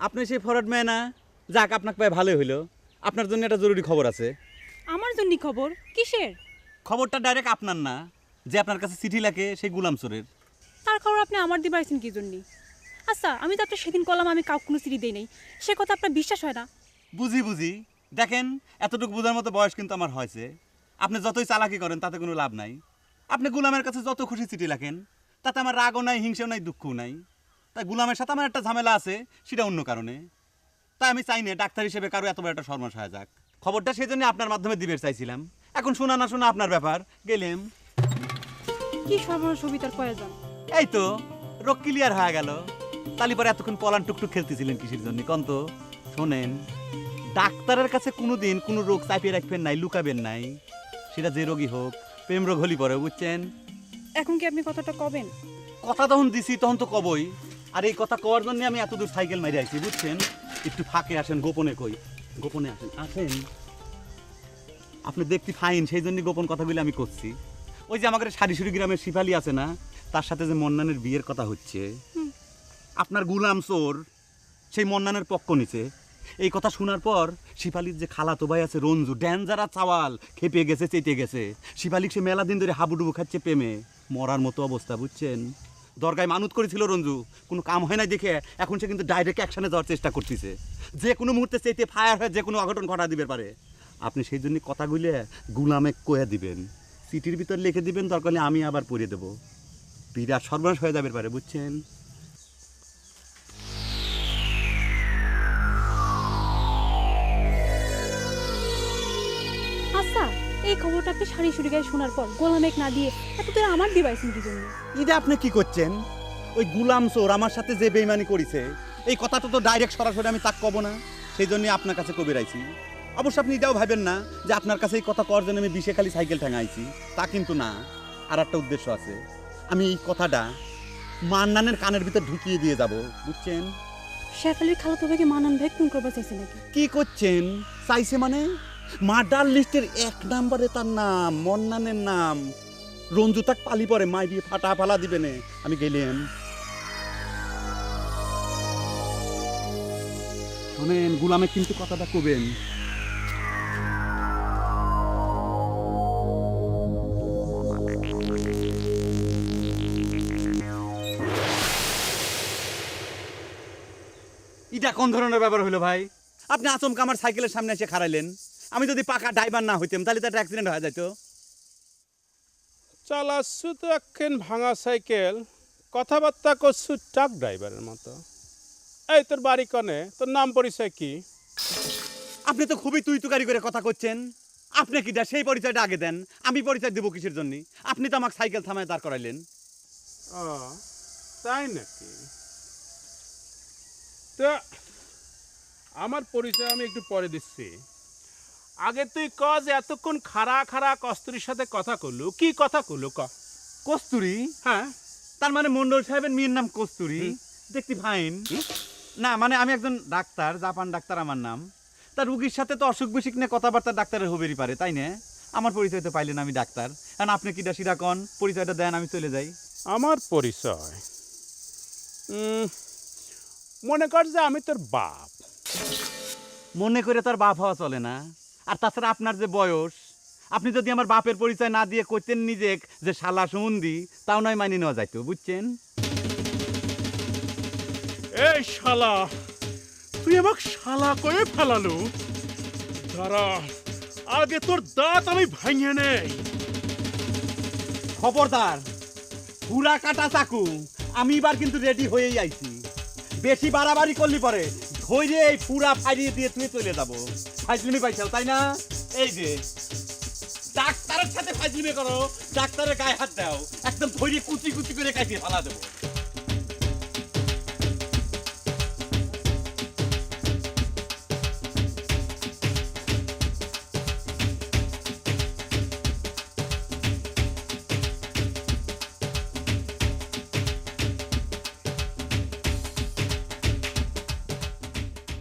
আপনি সেই forward man না? যাক, আপনাকে পায়ে ভালোই হইলো। আপনার জন্য একটা জরুরি খবর আছে। আমার জন্য খবর কিসের? খবরটা ডাইরেক্ট আপনার না, যে আপনার কাছে চিঠি লাগে সেই গুলাম চোরের। তার খবর আপনি আমার দিয়ে পাইছেন কি জন্য? আচ্ছা, আমি তো আপনার সেদিন কলাম আমি কাউকে কোনো চিঠি দেই নাই, সে কথা আপনার বিশ্বাস হয় না? বুঝি দেখেন, এতটুকু বোঝার মতো বয়স কিন্তু আমার হয়েছে। আপনি যতই চালাকি করেন তাতে কোনো লাভ নাই। আপনি গুলামের কাছে যত খুশি চিঠি লেখেন, তাতে আমার রাগও নাই, হিংসাও নাই, দুঃখও নাই। তাই গুলামের সাথে আমার একটা ঝামেলা আছে, সেটা অন্য কারণে। তাই আমি চাই না ডাক্তার হিসেবে কারো এত বড় একটা সর্বনাশ হয়ে যাক। খবরটা সেই জন্য আপনার মাধ্যমে দিবে চাইছিলাম। এখন শোনা না শোনা আপনার ব্যাপার, গেলেম। কি সর্বনাশ সবিতার প্রয়োজন? এই তো রোগ ক্লিয়ার হয়ে গেল। তালি পরে এতক্ষণ পলান টুকটুক খেলতেছিলেন কিসের জন্য কন্ত? শোনেন, ডাক্তারের কাছে কোনোদিন কোনো রোগ চাপিয়ে রাখবেন নাই, লুকাবেন নাই। সেটা যে রোগী হোক, প্রেম রোগ হলি পরে, বুঝছেন? এখন কি আপনি কথাটা কবেন? কথা তখন দিছি, তখন তো কবই। আর এই কথা কওয়ার জন্য আমি এত দূর সাইকেল মারি আইছি, বুঝছেন? একটু ফাঁকে আসেন, গোপনে কই। গোপনে আসেন, আসেন। আপনি দেখতে ফাইন, সেই জন্য গোপন কথাগুলো আমি করছি। ওই যে আমাদের সারিসুরি গ্রামের শিপালি আছে না, তার সাথে যে মন্নানের বিয়ের কথা হচ্ছে, আপনার গুলাম চোর সেই মন্নানের পক্ষ নিছে। এই কথা শোনার পর শিপালির যে খালাতো ভাই আছে রঞ্জু, ড্যাঞ্জারা চাওয়াল, খেপে গেছে, চেতে গেছে। শিপালিক সে মেলা দিন ধরে হাবুডুবু খাচ্ছে প্রেমে, মরার মতো অবস্থা, বুঝছেন? দরগায় মানত করেছিল রঞ্জু, কোনো কাম হয় না দেখে এখন সে কিন্তু ডাইরেক্ট অ্যাকশনে যাওয়ার চেষ্টা করতেছে। যে কোনো মুহূর্তে চেতে ফায়ার হয়ে যে কোনো অঘটন ঘটা দিতে পারে। আপনি সেই জন্য কথাগুলো গুলামে কয়ে দিবেন, চিঠির ভিতর লিখে দিবেন, দরকার হলে আমি আবার পড়ে দেবো। বিরাট সর্বনাশ হয়ে যাবে পারে, বুঝছেন? আচ্ছা, এই খবরটা আপনি সারি সুরি গায়ে শোনার পর গোলামেক না দিয়ে এত তোরা আমার দিয়ে পাইছেন কি জন্য? এটা আপনি কি করছেন? ওই গুলাম চোর আমার সাথে যে বেইমানি করেছে, এই কথাটা তো ডাইরেক্ট সরাসরি আমি তাক কব না, সেই জন্য আপনার কাছে কবে রাইছি। অবশ্য আপনি এটাও ভাবেন না যে আপনার কাছে এই কথা করার জন্য আমি বিষে খালি সাইকেল ঠেঙাইছি, তা কিন্তু না। আর একটা উদ্দেশ্য আছে, আমি এই কথাটা মান্নানের কানের ভিতর ঢুকিয়ে দিয়ে যাব, বুঝছেন? শেফালির খালাতো ভাইকে মানান ভাই কোন করবা চাইছে নাকি? কি করছেন চাইছে মানে? মার্ডার লিস্টের 1 নম্বরে তার নাম, মন্নানের নাম। রঞ্জু তাক পালি পরে মাই দিয়ে ফাটা ফালা দিবে না। আমি গেলাম। শোনেন, গুলামে কিন্তু কথাটা কবেন। এটা কোন ধরনের ব্যাপার হলো ভাই? আপনি আচমকা আমার সাইকেলের সামনে এসে খাড়াইলেন। আমি যদি পাকা ড্রাইভার না হইতাম তাহলে তো একটা অ্যাক্সিডেন্ট হয়ে যেত। চালাচ্ছু তো একখান ভাঙা সাইকেল, কথাবার্তা করছু ট্রাক ড্রাইভারের মতো। এই তোর বাড়ি কনে, তোর নাম পরিচয় কি? আপনি তো খুবই তুই তুকারি করে কথা করছেন। আপনি কি সেই পরিচয়টা আগে দেন, আমি পরিচয় দেবো কিসের জন্য? আপনি তো আমাকে সাইকেল থামায় দাঁড় করাইলেন। ও তাই নাকি? তো আমার পরিচয় আমি একটু পরে দিচ্ছি। আগে তুই ক যে এতক্ষণ খাড়া খাড়া কস্তুরীর সাথে কথা করলু, কি কথা করলু ক? কস্তুরি? হ্যাঁ, তার মানে মন্ডল সাহেবের মেয়ের নাম কস্তুরি? দেখতে ফাইন না? মানে আমি একজন ডাক্তার, জাপান ডাক্তার আমার নাম। তার রুগীর সাথে তো অসুখ বিসুখ নিয়ে কথাবার্তা ডাক্তারের হবেরই পারে, তাই না? আমার পরিচয় তো পাইলেন আমি ডাক্তার। কারণ আপনি কিটা সিরা কন, পরিচয়টা দেন, আমি চলে যাই। আমার পরিচয় মনে কর যে আমি তোর বাপ। মনে করে তার বাপ হওয়া চলে না। আর তাছাড়া আপনার যে বয়স, আপনি যদি আমার বাপের পরিচয় না দিয়ে কইতেন নিজে যে শালা সুমন্দি, তাও নয় মানি নেওয়া যাইতো, বুঝছেন? এই শালা, তুই আমাকে শালা কয়ে ফেলালু? দাঁড়া, আগে তোর দাঁত আমি ভাঙিয়ে নেই। খবরদার, পুরা কাটা চাকু। আমি এবার কিন্তু রেডি হয়েই আইছি। বেশি বাড়াবাড়ি করলি পরে ধৈর্য এই পুরা ফাইরিয়ে দিয়ে তুই চলে যাবো। ফাইজলিমি পাইছাও, তাই না? এই যে ডাক্তারের সাথে ফাইজলিমি করো, ডাক্তারের গায়ে হাত দাও, একদম ধৈর্য কুচি কুচি করে কাটিয়ে ফেলা দেবো।